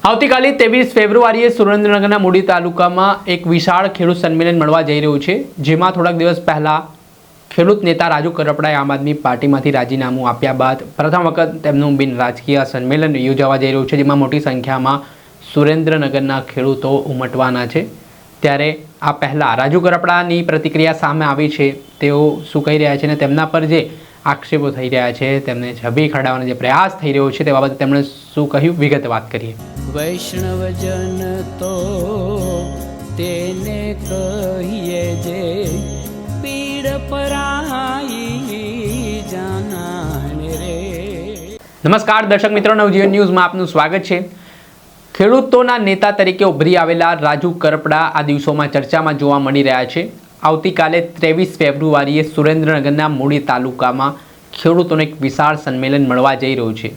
આવતીકાલે 23 ફેબ્રુઆરીએ સુરેન્દ્રનગરના મૂડી તાલુકામાં એક વિશાળ ખેડૂત સંમેલન મળવા જઈ રહ્યું છે, જેમાં થોડાક દિવસ પહેલા ખેડૂત નેતા રાજુ કરપડાએ આમ આદમી પાર્ટીમાંથી રાજીનામું આપ્યા બાદ પ્રથમ વખત તેમનું બિન રાજકીય સંમેલન યોજાવા જઈ રહ્યું છે, જેમાં મોટી સંખ્યામાં સુરેન્દ્રનગરના ખેડૂતો ઉમટવાના છે। ત્યારે આ પહેલાં રાજુ કરપડાની પ્રતિક્રિયા સામે આવી છે। તેઓ શું કહી રહ્યા છે અને તેમના પર જે આક્ષેપો થઈ રહ્યા છે, તેમને છબી ખરડાવવાનો જે પ્રયાસ થઈ રહ્યો છે તે બાબતે તેમણે શું કહ્યું, વિગતે વાત કરીએ। વૈષ્ણવજન તો તેને કહીએ જે પીડ પરાઈ જાનાને રે। નમસ્કાર દર્શક મિત્રો, નવજીવન ન્યૂઝમાં આપનું સ્વાગત છે। ખેડૂતોના નેતા તરીકે ઉભરી આવેલા રાજુ કરપડા આ દિવસોમાં ચર્ચામાં જોવા મળી રહ્યા છે। આવતીકાલે 23 ફેબ્રુઆરીએ સુરેન્દ્રનગરના મૂડી તાલુકામાં ખેડૂતોને એક વિશાળ સંમેલન મળવા જઈ રહ્યું છે,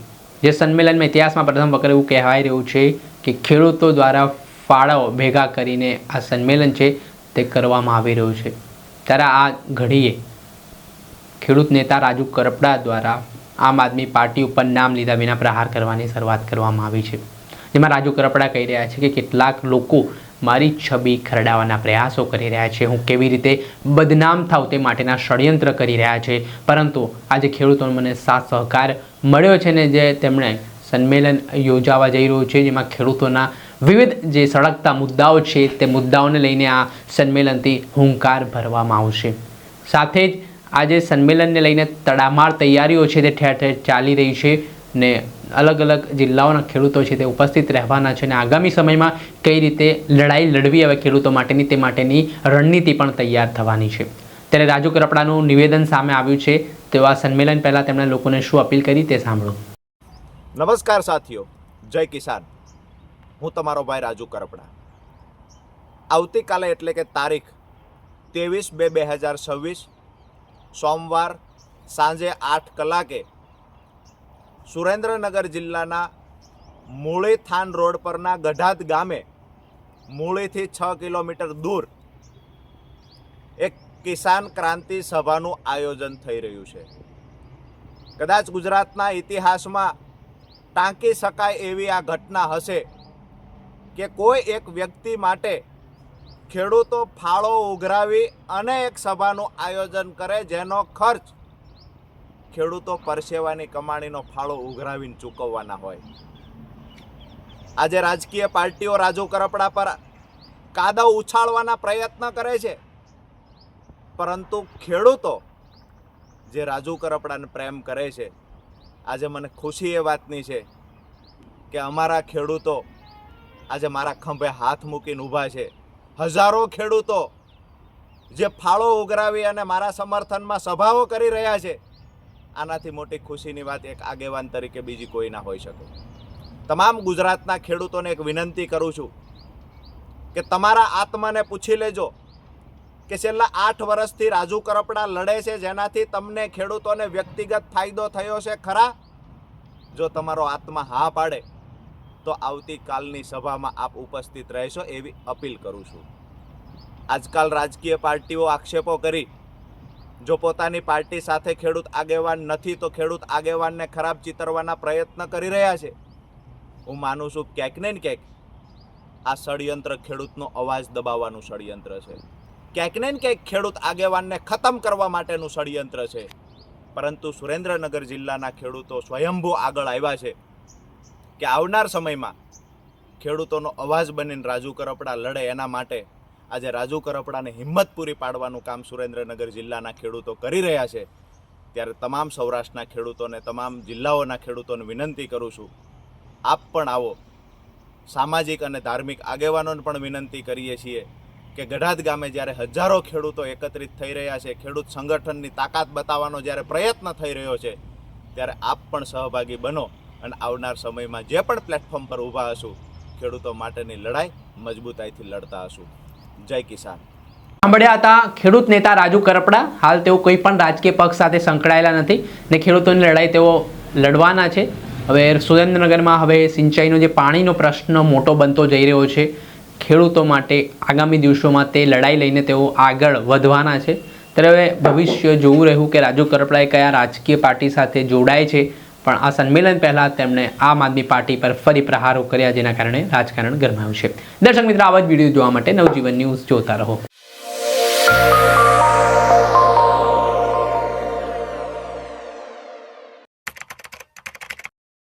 જે સંમેલનમાં ઇતિહાસમાં પ્રથમ વખત એવું કહેવાય રહ્યું છે કે ખેડૂતો દ્વારા ફાળો ભેગા કરીને આ સંમેલન છે તે કરવામાં આવી રહ્યું છે। ત્યારે આ ઘડીએ ખેડૂત નેતા રાજુ કરપડા દ્વારા આમ આદમી પાર્ટી ઉપર નામ લીધા વિના પ્રહાર કરવાની શરૂઆત કરવામાં આવી છે, જેમાં રાજુ કરપડા કહી રહ્યા છે કે કેટલાક લોકો મારી છબી ખરડાવવાના પ્રયાસો કરી રહ્યા છે, હું કેવી રીતે બદનામ થાઉં તે માટેના ષડયંત્ર કરી રહ્યા છે। પરંતુ આજે ખેડૂતોને મને સાથ સહકાર મળ્યો છે ને જે તેમણે સંમેલન યોજાવા જઈ રહ્યું છે, જેમાં ખેડૂતોના વિવિધ જે સળગતા મુદ્દાઓ છે તે મુદ્દાઓને લઈને આ સંમેલનથી હુંકાર ભરવામાં આવશે। સાથે જ આજે સંમેલનને લઈને તડામાર તૈયારીઓ છે તે ઠેર ઠેર ચાલી રહી છે ને અલગ અલગ જિલ્લાઓના ખેડૂતો છે તે ઉપસ્થિત રહેવાના છે અને આગામી સમયમાં કઈ રીતે લડાઈ લડવી હવે ખેડૂતો માટેની તે માટેની રણનીતિ પણ તૈયાર થવાની છે। ત્યારે રાજુ કરપડાનું નિવેદન સામે આવ્યું છે, તેઓ આ સંમેલન પહેલાં તેમણે લોકોને શું અપીલ કરી તે સાંભળો। નમસ્કાર સાથીઓ, જય કિસાન। હું તમારો ભાઈ રાજુ કરપડા। આવતીકાલે એટલે કે તારીખ 23/2/2026 સોમવાર સાંજે 8 કલાકે સુરેન્દ્રનગર જિલ્લાના મૂળી થાન રોડ પરના ગઢાદ ગામે મૂળીથી 6 કિલોમીટર દૂર એક કિસાન ક્રાંતિ સભાનું આયોજન થઈ રહ્યું છે। કદાચ ગુજરાતના ઇતિહાસમાં ટાંકી શકાય એવી આ ઘટના હશે કે કોઈ એક વ્યક્તિ માટે ખેડૂતો ફાળો ઉઘરાવી અને એક સભાનું આયોજન કરે, જેનો ખર્ચ ખેડૂતો પરસેવાની કમાણીનો ફાળો ઉઘરાવીને ચૂકવવાના હોય। આજે રાજકીય પાર્ટીઓ રાજુ કરપડા પર કાદવ ઉછાળવાના પ્રયત્ન કરે છે, પરંતુ ખેડૂતો જે રાજુ કરપડાને પ્રેમ કરે છે, આજે મને ખુશી એ વાતની છે કે અમારા ખેડૂતો આજે મારા ખંભે હાથ મૂકીને ઊભા છે। હજારો ખેડૂતો જે ફાળો ઉઘરાવી અને મારા સમર્થનમાં સભાઓ કરી રહ્યા છે, આનાથી મોટી ખુશીની વાત એક આગેવાન તરીકે બીજી કોઈ ના હોઈ શકે। તમામ ગુજરાતના ખેડૂતોને એક વિનંતી કરું છું કે તમારા આત્માને પૂછી લેજો કે છેલ્લા 8 વર્ષથી રાજુ કરપડા લડે છે, જેનાથી તમને ખેડૂતોને વ્યક્તિગત ફાયદો થયો છે ખરા? જો તમારો આત્મા હા પાડે તો આવતીકાલની સભામાં આપ ઉપસ્થિત રહેશો એવી અપીલ કરું છું। આજકાલ રાજકીય પાર્ટીઓ આક્ષેપો કરી જો પોતાની પાર્ટી સાથે ખેડૂત આગેવાન નથી તો ખેડૂત આગેવાનને ખરાબ ચિતરવાના પ્રયત્ન કરી રહ્યા છે। હું માનું છું ક્યાંક ને ક્યાંક આ ષડયંત્ર ખેડૂતનો અવાજ દબાવવાનું ષડયંત્ર છે, ક્યાંક ને ક્યાંક ખેડૂત આગેવાનને ખતમ કરવા માટેનું ષડયંત્ર છે। પરંતુ સુરેન્દ્રનગર જિલ્લાના ખેડૂતો સ્વયંભૂ આગળ આવ્યા છે કે આવનાર સમયમાં ખેડૂતોનો અવાજ બનીને રાજુ કરપડા લડે, એના માટે આજે રાજુ કરપડાને હિંમત પૂરી પાડવાનું કામ સુરેન્દ્રનગર જિલ્લાના ખેડૂતો કરી રહ્યા છે। ત્યારે તમામ સૌરાષ્ટ્રના ખેડૂતોને, તમામ જિલ્લાઓના ખેડૂતોને વિનંતી કરું છું, આપ પણ આવો। સામાજિક અને ધાર્મિક આગેવાનોને પણ વિનંતી કરીએ છીએ કે ગઢાદ ગામે જ્યારે હજારો ખેડૂતો એકત્રિત થઈ રહ્યા છે, ખેડૂત સંગઠનની તાકાત બતાવવાનો જ્યારે પ્રયત્ન થઈ રહ્યો છે, ત્યારે આપ પણ સહભાગી બનો અને આવનાર સમયમાં જે પણ પ્લેટફોર્મ પર ઊભા હશું, ખેડૂતો માટેની લડાઈ મજબૂતાઈથી લડતા હશું। જય કિસાન। સાંભળ્યા હતા ખેડૂત નેતા રાજુ કરપડા। હાલ તેઓ કોઈ પણ રાજકીય પક્ષ સાથે સંકળાયેલા નથી ને ખેડૂતોની લડાઈ તેઓ લડવાના છે। હવે સુરેન્દ્રનગરમાં હવે સિંચાઈનો જે પાણીનો પ્રશ્ન મોટો બનતો જઈ રહ્યો છે, ખેડૂતો માટે આગામી દિવસોમાં તે લડાઈ લઈને તેઓ આગળ વધવાના છે। ત્યારે હવે ભવિષ્ય જોવું રહ્યું કે રાજુ કરપડાએ કયા રાજકીય પાર્ટી સાથે જોડાય છે પણ આ સંમેલન પહેલાં તેમણે આમ આદમી પાર્ટી પર ફરી પ્રહારો કર્યા, જેના કારણે રાજકારણ ગરમાયું છે. દર્શક મિત્રો, આવા જ વિડીયો જોવા માટે નવજીવન ન્યૂઝ જોતા રહો.